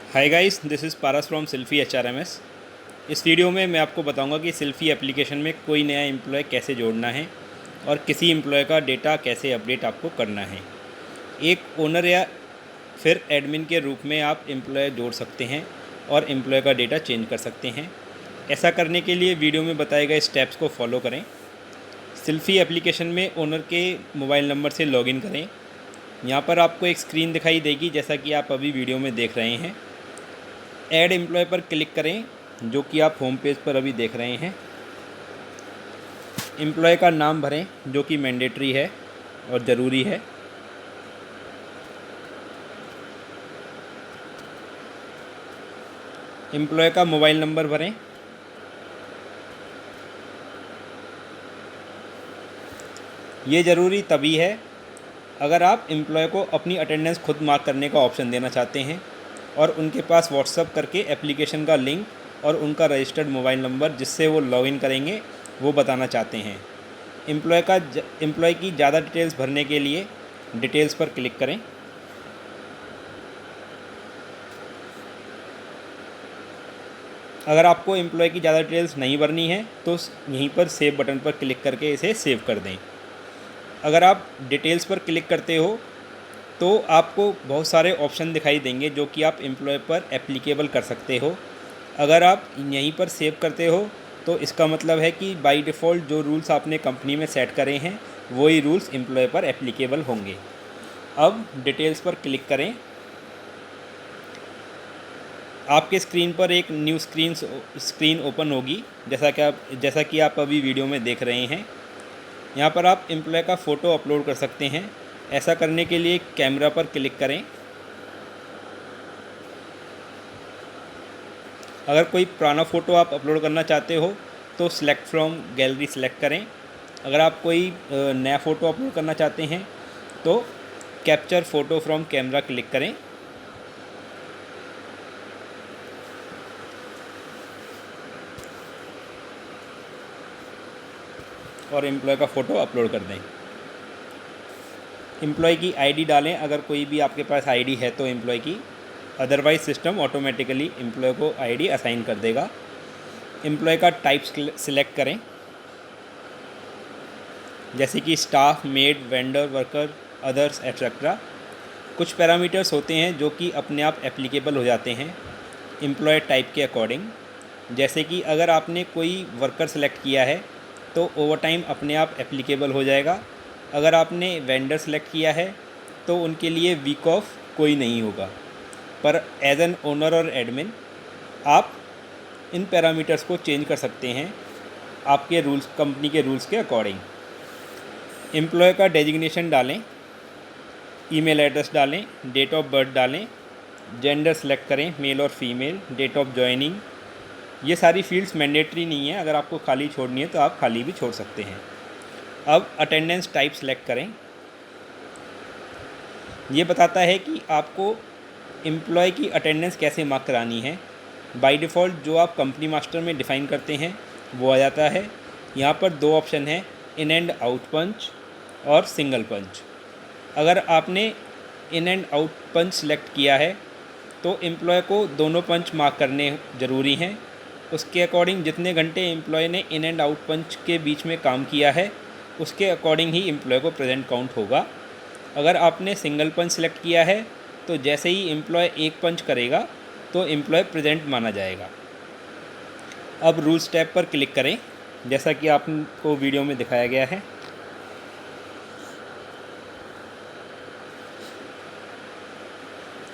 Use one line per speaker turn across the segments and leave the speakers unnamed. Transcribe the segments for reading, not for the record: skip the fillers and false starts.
Hi guys, this is Paras from selfie HRMS. इस video में मैं आपको बताऊंगा कि सिल्फी एप्लीकेशन में कोई नया एम्प्लॉय कैसे जोड़ना है और किसी एम्प्लॉय का डेटा कैसे अपडेट आपको करना है। एक ओनर या फिर एडमिन के रूप में आप एम्प्लॉय जोड़ सकते हैं और एम्प्लॉय का डेटा चेंज कर सकते हैं। ऐसा करने के लिए वीडियो में बताए गए स्टेप्स को फॉलो करें। सिल्फी एप्लीकेशन में ओनर के मोबाइल नंबर से लॉगिन करें। यहाँ पर आपको एक स्क्रीन दिखाई देगी जैसा कि आप अभी वीडियो में देख रहे हैं। ऐड एम्प्लॉय पर क्लिक करें, जो कि आप होम पेज पर अभी देख रहे हैं। एम्प्लॉय का नाम भरें, जो कि मैंडेटरी है और ज़रूरी है। एम्प्लॉय का मोबाइल नंबर भरें। ये ज़रूरी तभी है अगर आप एम्प्लॉय को अपनी अटेंडेंस खुद मार्क करने का ऑप्शन देना चाहते हैं और उनके पास व्हाट्सएप करके एप्लीकेशन का लिंक और उनका रजिस्टर्ड मोबाइल नंबर जिससे वो लॉगिन करेंगे वो बताना चाहते हैं। एम्प्लॉय की ज़्यादा डिटेल्स भरने के लिए डिटेल्स पर क्लिक करें। अगर आपको एम्प्लॉय की ज़्यादा डिटेल्स नहीं भरनी है तो यहीं पर सेव बटन पर क्लिक करके इसे सेव कर दें। अगर आप डिटेल्स पर क्लिक करते हो तो आपको बहुत सारे ऑप्शन दिखाई देंगे जो कि आप एम्प्लॉय पर एप्लीकेबल कर सकते हो। अगर आप यहीं पर सेव करते हो तो इसका मतलब है कि बाय डिफ़ॉल्ट जो रूल्स आपने कंपनी में सेट करे हैं वही रूल्स एम्प्लॉय पर एप्लीकेबल होंगे। अब डिटेल्स पर क्लिक करें। आपके स्क्रीन पर एक न्यू स्क्रीन ओपन होगी जैसा कि आप अभी वीडियो में देख रहे हैं। यहाँ पर आप एम्प्लॉय का फ़ोटो अपलोड कर सकते हैं। ऐसा करने के लिए कैमरा पर क्लिक करें। अगर कोई पुराना फ़ोटो आप अपलोड करना चाहते हो तो सिलेक्ट फ्रॉम गैलरी सेलेक्ट करें। अगर आप कोई नया फ़ोटो अपलोड करना चाहते हैं तो capture photo from camera click करें और एम्प्लॉय का फ़ोटो अपलोड कर दें। एम्प्लॉय की आईडी डालें, अगर कोई भी आपके पास आईडी है तो एम्प्लॉय की, अदरवाइज़ सिस्टम ऑटोमेटिकली एम्प्लॉय को आईडी असाइन कर देगा। एम्प्लॉय का टाइप सिलेक्ट करें, जैसे कि staff, made, vendor, worker, others etcetera. कुछ पैरामीटर्स होते हैं जो कि अपने आप एप्लीकेबल हो जाते हैं एम्प्लॉय टाइप के अकॉर्डिंग। जैसे कि अगर आपने कोई वर्कर सेलेक्ट किया है तो ओवर टाइम अपने आप एप्लीकेबल हो जाएगा। अगर आपने वेंडर सेलेक्ट किया है तो उनके लिए वीक ऑफ कोई नहीं होगा। पर एज एन ओनर और एडमिन आप इन पैरामीटर्स को चेंज कर सकते हैं आपके रूल्स, कंपनी के रूल्स के अकॉर्डिंग। एम्प्लॉय का डेजिग्नेशन डालें, ईमेल एड्रेस डालें, डेट ऑफ बर्थ डालें, जेंडर सेलेक्ट करें, मेल और फीमेल, डेट ऑफ जॉइनिंग। ये सारी फील्ड्स मैंडेटरी नहीं है, अगर आपको खाली छोड़नी है तो आप खाली भी छोड़ सकते हैं। अब अटेंडेंस टाइप सेलेक्ट करें। ये बताता है कि आपको एम्प्लॉय की अटेंडेंस कैसे मार्क करानी है। बाय डिफ़ॉल्ट जो आप कंपनी मास्टर में डिफ़ाइन करते हैं वो आ जाता है। यहाँ पर दो ऑप्शन हैं, इन एंड आउट पंच और सिंगल पंच। अगर आपने in and out punch select किया है तो एम्प्लॉय को दोनों पंच मार्क करने ज़रूरी हैं। उसके अकॉर्डिंग जितने घंटे एम्प्लॉय ने इन एंड आउट पंच के बीच में काम किया है उसके अकॉर्डिंग ही एम्प्लॉय को प्रेजेंट काउंट होगा। अगर आपने सिंगल पंच सेलेक्ट किया है तो जैसे ही एम्प्लॉय एक पंच करेगा तो एम्प्लॉय प्रेजेंट माना जाएगा। अब रूल्स टैब पर क्लिक करें, जैसा कि आपको वीडियो में दिखाया गया है।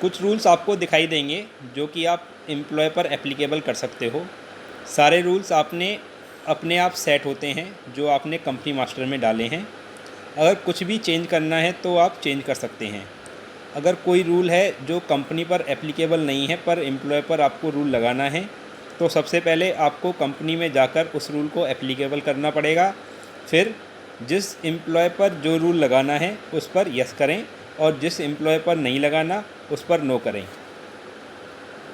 कुछ रूल्स आपको दिखाई देंगे जो कि आप एम्प्लॉय पर एप्लीकेबल कर सकते हो। सारे रूल्स आपने अपने आप सेट होते हैं जो आपने कंपनी मास्टर में डाले हैं। अगर कुछ भी चेंज करना है तो आप चेंज कर सकते हैं। अगर कोई रूल है जो कंपनी पर एप्लीकेबल नहीं है पर एम्प्लॉय पर आपको रूल लगाना है तो सबसे पहले आपको कंपनी में जाकर उस रूल को एप्लीकेबल करना पड़ेगा। फिर जिस एम्प्लॉय पर जो रूल लगाना है उस पर यस करें और जिस एम्प्लॉय पर नहीं लगाना उस पर नो करें।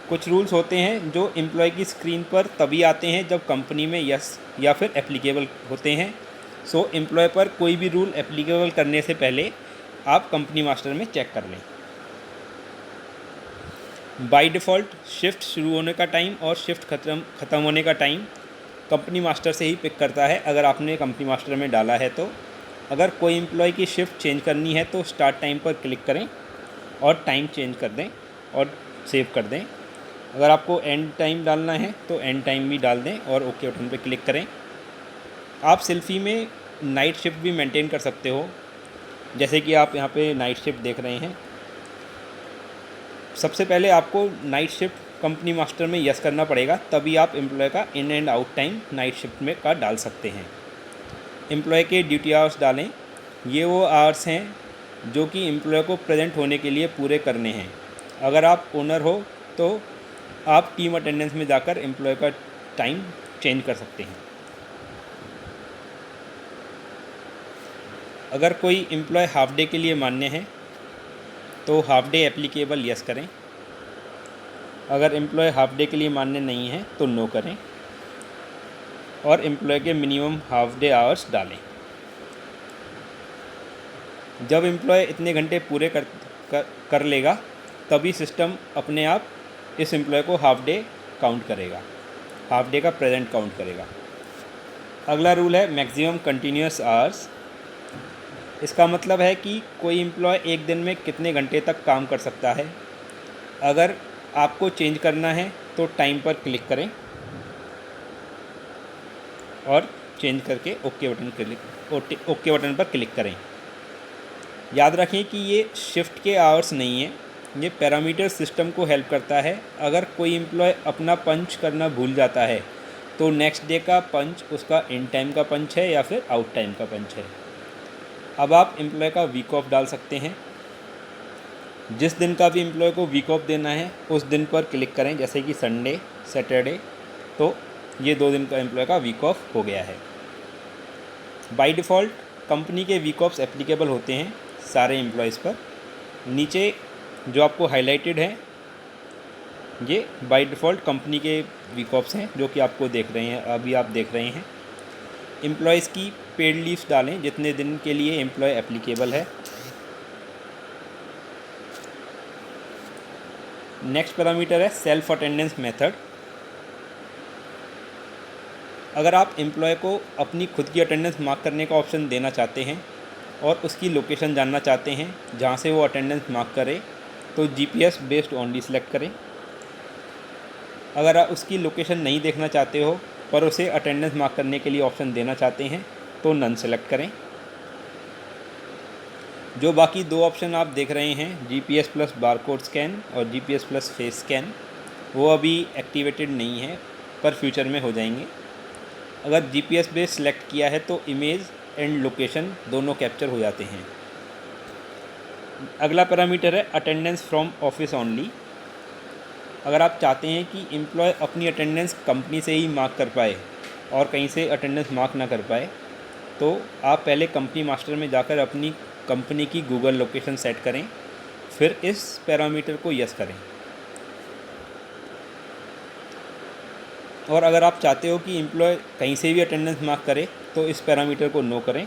कुछ रूल्स होते हैं जो एम्प्लॉय की स्क्रीन पर तभी आते हैं जब कंपनी में यस या फिर एप्लीकेबल होते हैं। सो एम्प्लॉय पर कोई भी रूल एप्लीकेबल करने से पहले आप कंपनी मास्टर में चेक कर लें। बाय डिफ़ॉल्ट शिफ्ट शुरू होने का टाइम और शिफ्ट ख़त्म होने का टाइम कंपनी मास्टर से ही पिक करता है, अगर आपने कंपनी मास्टर में डाला है तो। अगर कोई एम्प्लॉय की शिफ्ट चेंज करनी है तो स्टार्ट टाइम पर क्लिक करें और टाइम चेंज कर दें और सेव कर दें। अगर आपको एंड टाइम डालना है तो एंड टाइम भी डाल दें और ओके बटन पर क्लिक करें। आप सेल्फी में नाइट शिफ्ट भी मेंटेन कर सकते हो, जैसे कि आप यहाँ पे नाइट शिफ्ट देख रहे हैं। सबसे पहले आपको नाइट शिफ्ट कंपनी मास्टर में यस करना पड़ेगा, तभी आप एम्प्लॉय का इन and out time night shift में का डाल सकते हैं। एम्प्लॉय के ड्यूटी आवर्स डालें। ये वो आवर्स हैं जो कि एम्प्लॉय को प्रेजेंट होने के लिए पूरे करने हैं। अगर आप ओनर हो तो आप टीम अटेंडेंस में जाकर एम्प्लॉय का टाइम चेंज कर सकते हैं। अगर कोई एम्प्लॉय हाफ डे के लिए मान्य है तो हाफ डे एप्लीकेबल यस करें। अगर एम्प्लॉय हाफ डे के लिए मान्य नहीं है तो नो करें और एम्प्लॉय के मिनिमम हाफ डे आवर्स डालें। जब एम्प्लॉय इतने घंटे पूरे कर लेगा तभी सिस्टम अपने आप इस एम्प्लॉय को हाफ डे काउंट करेगा, हाफ डे का प्रेजेंट काउंट करेगा। अगला रूल है मैक्सिमम कंटिन्यूस आवर्स। इसका मतलब है कि कोई एम्प्लॉय एक दिन में कितने घंटे तक काम कर सकता है। अगर आपको चेंज करना है तो टाइम पर क्लिक करें और चेंज करके ओके बटन पर क्लिक करें। याद रखें कि ये शिफ्ट के आवर्स नहीं है, ये पैरामीटर सिस्टम को हेल्प करता है। अगर कोई एम्प्लॉय अपना पंच करना भूल जाता है तो नेक्स्ट डे का पंच उसका इन टाइम का पंच है या फिर आउट टाइम का पंच है। अब आप एम्प्लॉय का वीक ऑफ डाल सकते हैं। जिस दिन का भी एम्प्लॉय को वीक ऑफ देना है उस दिन पर क्लिक करें, जैसे कि संडे, सैटरडे, तो ये 2 दिन का एम्प्लॉय का वीक ऑफ हो गया है। बाय डिफ़ॉल्ट कंपनी के वीक ऑफ्स एप्लीकेबल होते हैं सारे एम्प्लॉयज़ पर। नीचे जो आपको हाईलाइटेड है ये बाय डिफ़ॉल्ट कंपनी के वीक ऑफ्स हैं जो कि आपको देख रहे हैं, अभी आप देख रहे हैं। एम्प्लॉयज़ की पेड लीव्स डालें जितने दिन के लिए एम्प्लॉय एप्लीकेबल है। नेक्स्ट पैरामीटर है सेल्फ अटेंडेंस मेथड। अगर आप एम्प्लॉय को अपनी खुद की अटेंडेंस मार्क करने का ऑप्शन देना चाहते हैं और उसकी लोकेशन जानना चाहते हैं जहां से वो अटेंडेंस मार्क करे तो जीपीएस बेस्ड ओनली सेलेक्ट करें। अगर आप उसकी लोकेशन नहीं देखना चाहते हो पर उसे अटेंडेंस मार्क करने के लिए ऑप्शन देना चाहते हैं तो नन सेलेक्ट करें। जो बाकी 2 ऑप्शन आप देख रहे हैं जीपीएस प्लस बारकोड स्कैन और जीपीएस प्लस फेस स्कैन, वो अभी एक्टिवेटेड नहीं है पर फ्यूचर में हो जाएंगे। अगर जीपीएस बेस सेलेक्ट किया है तो इमेज एंड लोकेशन दोनों कैप्चर हो जाते हैं। अगला पैरामीटर है अटेंडेंस फ्रॉम ऑफिस ओनली। अगर आप चाहते हैं कि एम्प्लॉय अपनी अटेंडेंस कंपनी से ही मार्क कर पाए और कहीं से अटेंडेंस मार्क ना कर पाए तो आप पहले कंपनी मास्टर में जाकर अपनी कंपनी की गूगल लोकेशन सेट करें, फिर इस पैरामीटर को यस करें। और अगर आप चाहते हो कि एम्प्लॉय कहीं से भी अटेंडेंस मार्क करे तो इस पैरामीटर को नो करें।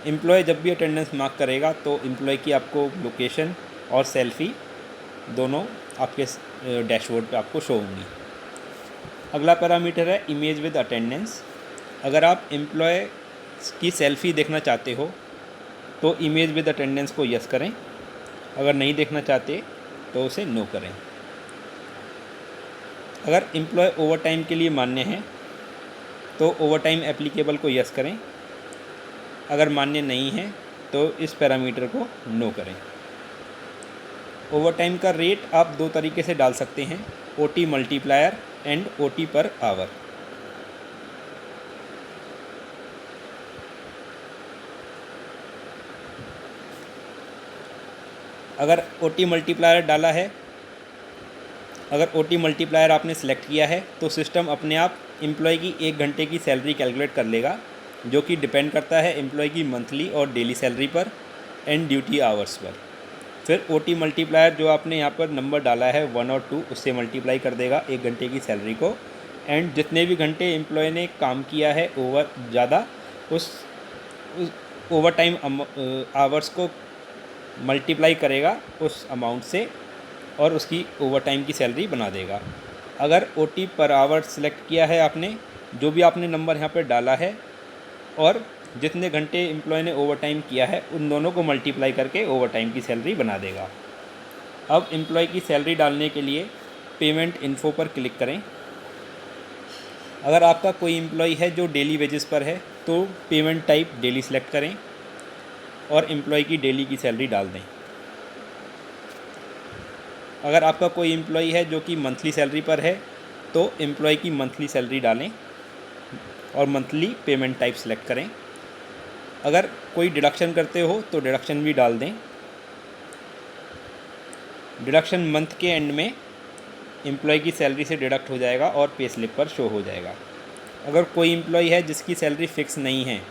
एम्प्लॉय जब भी अटेंडेंस मार्क करेगा तो एम्प्लॉय की आपको लोकेशन और सेल्फ़ी दोनों आपके डैशबोर्ड पे आपको शो होंगी। अगला पैरामीटर है इमेज विद अटेंडेंस। अगर आप एम्प्लॉय की सेल्फ़ी देखना चाहते हो तो इमेज विद अटेंडेंस को यस करें, अगर नहीं देखना चाहते तो उसे नो करें। अगर एम्प्लॉय ओवर टाइम के लिए मान्य है तो ओवर टाइम एप्लीकेबल को यस करें, अगर मान्य नहीं है तो इस पैरामीटर को नो करें। ओवर टाइम का रेट आप 2 तरीके से डाल सकते हैं, OT multiplier and OT per hour. अगर ओटी मल्टीप्लायर डाला है, अगर ओटी मल्टीप्लायर आपने सेलेक्ट किया है तो सिस्टम अपने आप एम्प्लॉय की 1 घंटे की सैलरी कैलकुलेट कर लेगा, जो कि डिपेंड करता है एम्प्लॉय की मंथली और डेली सैलरी पर एंड ड्यूटी आवर्स पर। फिर ओटी मल्टीप्लायर जो आपने यहाँ पर नंबर डाला है 1 और 2 उससे मल्टीप्लाई कर देगा 1 घंटे की सैलरी को, एंड जितने भी घंटे एम्प्लॉय ने काम किया है ओवर ज़्यादा उस ओवर टाइम आवर्स को मल्टीप्लाई करेगा उस अमाउंट से और उसकी ओवरटाइम की सैलरी बना देगा। अगर OT पर आवर सेलेक्ट किया है आपने, जो भी आपने नंबर यहाँ पर डाला है और जितने घंटे एम्प्लॉय ने ओवरटाइम किया है, उन दोनों को मल्टीप्लाई करके ओवरटाइम की सैलरी बना देगा। अब एम्प्लॉय की सैलरी डालने के लिए पेमेंट इन्फो पर क्लिक करें। अगर आपका कोई एम्प्लॉय है जो डेली वेजेस पर है तो पेमेंट टाइप डेली सेलेक्ट करें और एम्प्लॉय की डेली की सैलरी डाल दें। अगर आपका कोई एम्प्लॉय है जो कि मंथली सैलरी पर है तो एम्प्लॉय की मंथली सैलरी डालें और मंथली पेमेंट टाइप सेलेक्ट करें। अगर कोई डिडक्शन करते हो तो डिडक्शन भी डाल दें। डिडक्शन मंथ के एंड में एम्प्लॉय की सैलरी से डिडक्ट हो जाएगा और पे स्लिप पर शो हो जाएगा। अगर कोई एम्प्लॉय है जिसकी सैलरी फ़िक्स नहीं है,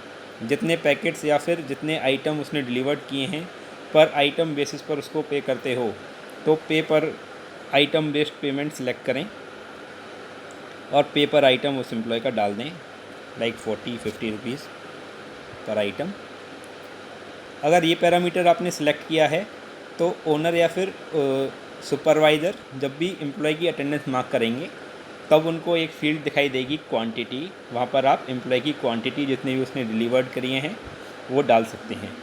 जितने पैकेट्स या फिर जितने आइटम उसने डिलीवर्ड किए हैं पर आइटम बेसिस पर उसको पे करते हो, तो पे पर आइटम बेस्ड पेमेंट सेलेक्ट करें और पे पर आइटम उस एम्प्लॉय का डाल दें, लाइक 40-50 रुपीज़ पर आइटम। अगर ये पैरामीटर आपने सेलेक्ट किया है तो ओनर या फिर सुपरवाइज़र जब भी एम्प्लॉय की अटेंडेंस मार्क करेंगे तब उनको एक फील्ड दिखाई देगी क्वांटिटी, वहाँ पर आप एम्प्लॉय की क्वांटिटी जितने भी उसने डिलीवर्ड करिए हैं वो डाल सकते हैं।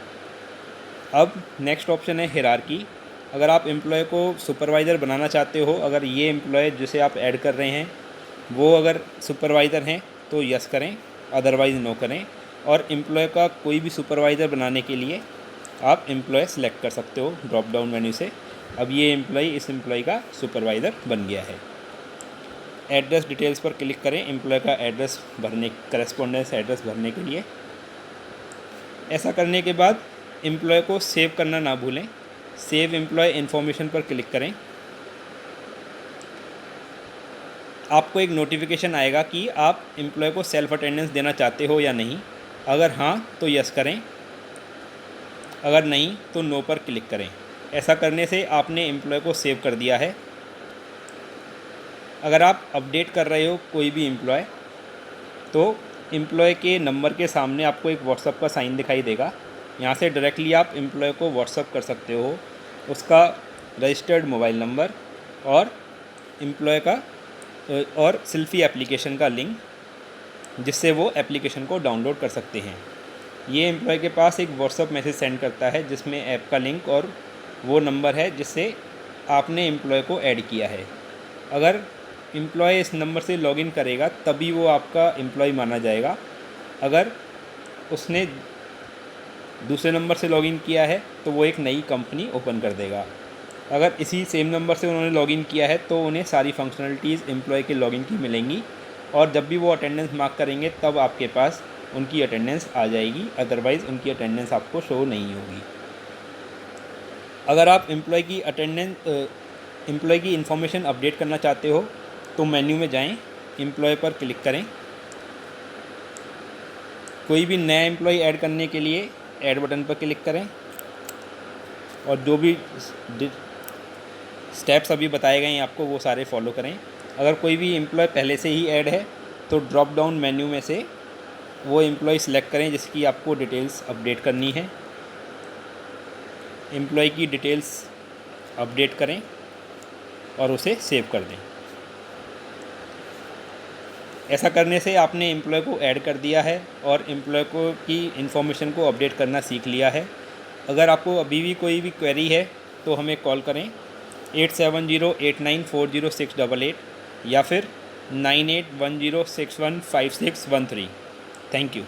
अब नेक्स्ट ऑप्शन है हिरार्की। अगर आप एम्प्लॉय को सुपरवाइज़र बनाना चाहते हो, अगर ये एम्प्लॉय जिसे आप ऐड कर रहे हैं वो अगर सुपरवाइज़र हैं तो यस करें, अदरवाइज़ नो करें। और एम्प्लॉय का कोई भी सुपरवाइज़र बनाने के लिए आप एम्प्लॉय सेलेक्ट कर सकते हो ड्रॉप डाउन मेन्यू से। अब ये एम्प्लॉय इस एम्प्लॉय का सुपरवाइज़र बन गया है। एड्रेस डिटेल्स पर क्लिक करें एम्प्लॉय का एड्रेस भरने, करेस्पॉन्डेंस एड्रेस भरने के लिए। ऐसा करने के बाद एम्प्लॉय को सेव करना ना भूलें। सेव एम्प्लॉय इन्फॉर्मेशन पर क्लिक करें। आपको एक नोटिफिकेशन आएगा कि आप एम्प्लॉय को सेल्फ अटेंडेंस देना चाहते हो या नहीं। अगर हाँ तो यस करें, अगर नहीं तो नो पर क्लिक करें। ऐसा करने से आपने एम्प्लॉय को सेव कर दिया है। अगर आप अपडेट कर रहे हो कोई भी एम्प्लॉय तो एम्प्लॉय के नंबर के सामने आपको एक व्हाट्सएप का साइन दिखाई देगा। यहाँ से डायरेक्टली आप एम्प्लॉय को व्हाट्सएप कर सकते हो उसका रजिस्टर्ड मोबाइल नंबर और एम्प्लॉय का और सेल्फी एप्लीकेशन का लिंक, जिससे वो एप्लीकेशन को डाउनलोड कर सकते हैं। ये एम्प्लॉय के पास एक व्हाट्सएप मैसेज सेंड करता है जिसमें ऐप का लिंक और वो नंबर है जिससे आपने एम्प्लॉय को ऐड किया है। अगर एम्प्लॉय इस नंबर से लॉगिन करेगा तभी वो आपका एम्प्लॉय माना जाएगा। अगर उसने दूसरे नंबर से लॉगिन किया है तो वो एक नई कंपनी ओपन कर देगा। अगर इसी सेम नंबर से उन्होंने लॉगिन किया है तो उन्हें सारी फंक्शनलिटीज़ एम्प्लॉय के लॉगिन की मिलेंगी और जब भी वो अटेंडेंस मार्क करेंगे तब आपके पास उनकी अटेंडेंस आ जाएगी, अदरवाइज़ उनकी अटेंडेंस आपको शो नहीं होगी। अगर आप एम्प्लॉय की इन्फॉर्मेशन अपडेट करना चाहते हो तो मेन्यू में जाएं, एम्प्लॉय पर क्लिक करें। कोई भी नया एम्प्लॉय ऐड करने के लिए ऐड बटन पर क्लिक करें और जो भी स्टेप्स अभी बताए गए हैं आपको वो सारे फॉलो करें। अगर कोई भी एम्प्लॉय पहले से ही ऐड है तो ड्रॉप डाउन मेन्यू में से वो एम्प्लॉय सेलेक्ट करें जिसकी आपको डिटेल्स अपडेट करनी है। एम्प्लॉय की डिटेल्स अपडेट करें और उसे सेव कर दें। ऐसा करने से आपने एम्प्लॉय को ऐड कर दिया है और एम्प्लॉय को की इन्फॉर्मेशन को अपडेट करना सीख लिया है। अगर आपको अभी भी कोई भी क्वेरी है तो हमें कॉल करें 8708940688 या फिर 9810615613। Thank you.